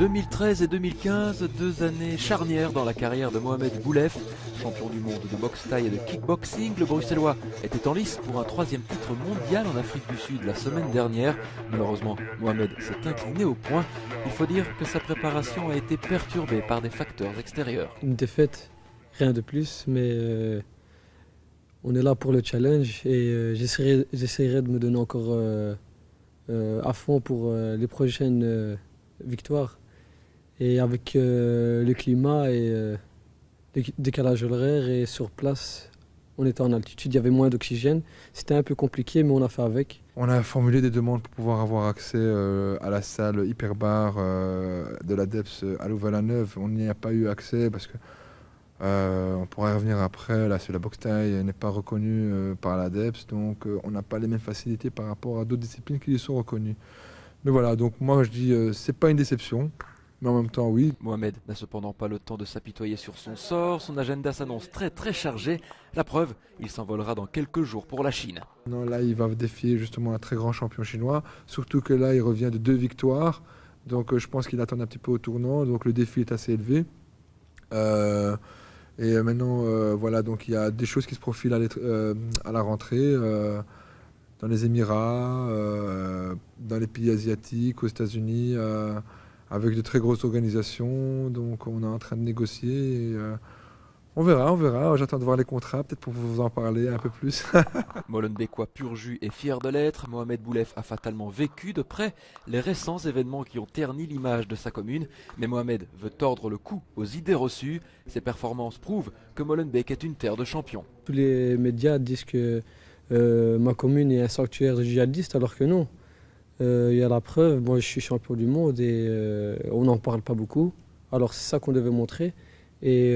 2013 et 2015, 2 années charnières dans la carrière de Mohamed Boulef. Champion du monde de boxe thaï et de kickboxing, le Bruxellois était en lice pour un 3e titre mondial en Afrique du Sud la semaine dernière. Malheureusement, Mohamed s'est incliné au point. Il faut dire que sa préparation a été perturbée par des facteurs extérieurs. Une défaite, rien de plus, mais on est là pour le challenge et j'essaierai de me donner encore à fond pour les prochaines victoires. Et avec le climat et le décalage horaire et sur place, on était en altitude, il y avait moins d'oxygène. C'était un peu compliqué, mais on a fait avec. On a formulé des demandes pour pouvoir avoir accès à la salle hyperbar de la DEPS à Louvain-la-Neuve. On n'y a pas eu accès parce que on pourrait revenir après. Là, la boxe thaï n'est pas reconnue par la DEPS, donc on n'a pas les mêmes facilités par rapport à d'autres disciplines qui y sont reconnues. Mais voilà, donc moi je dis c'est pas une déception. Mais en même temps, oui. Mohamed n'a cependant pas le temps de s'apitoyer sur son sort. Son agenda s'annonce très chargé. La preuve, il s'envolera dans quelques jours pour la Chine. Non, là, il va défier justement un très grand champion chinois. Surtout que là, il revient de 2 victoires. Donc je pense qu'il attend un petit peu au tournant. Donc le défi est assez élevé. Et maintenant, voilà, donc il y a des choses qui se profilent à la rentrée. Dans les Émirats, dans les pays asiatiques, aux États-Unis. Avec de très grosses organisations, donc on est en train de négocier. Et, on verra. J'attends de voir les contrats, peut-être pour vous en parler un peu plus. Molenbeekois pur jus est fier de l'être. Mohamed Boulef a fatalement vécu de près les récents événements qui ont terni l'image de sa commune. Mais Mohamed veut tordre le cou aux idées reçues. Ses performances prouvent que Molenbeek est une terre de champions. Tous les médias disent que ma commune est un sanctuaire de djihadistes, alors que non. Il y a la preuve, moi je suis champion du monde et on n'en parle pas beaucoup. Alors c'est ça qu'on devait montrer. Et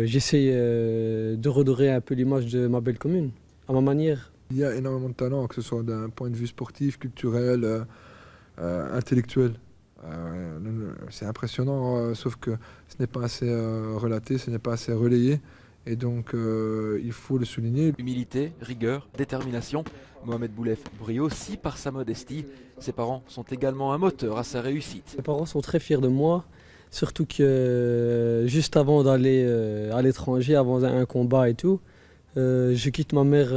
j'essaye de redorer un peu l'image de ma belle commune, à ma manière. Il y a énormément de talent, que ce soit d'un point de vue sportif, culturel, intellectuel. C'est impressionnant, sauf que ce n'est pas assez relaté, ce n'est pas assez relayé. Et donc, il faut le souligner. Humilité, rigueur, détermination. Mohamed Boulef brille aussi par sa modestie. Ses parents sont également un moteur à sa réussite. Mes parents sont très fiers de moi, surtout que juste avant d'aller à l'étranger, avant un combat et tout, je quitte ma mère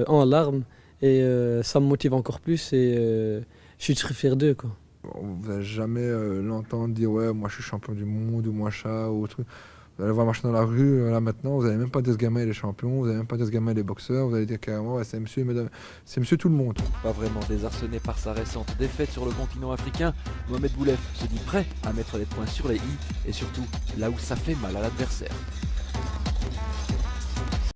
en larmes et ça me motive encore plus et je suis très fier d'eux, quoi. Vous n'allez jamais l'entendre dire « ouais, moi je suis champion du monde » ou « moi chat » ou truc. Vous allez voir marcher dans la rue, là maintenant, vous n'allez même pas dire ce gamin il est champion, vous n'allez même pas dire ce gamin il est boxeur, vous allez dire carrément ouais, c'est monsieur tout le monde. Pas vraiment désarçonné par sa récente défaite sur le continent africain, Mohamed Boulef se dit prêt à mettre les points sur les i et surtout là où ça fait mal à l'adversaire.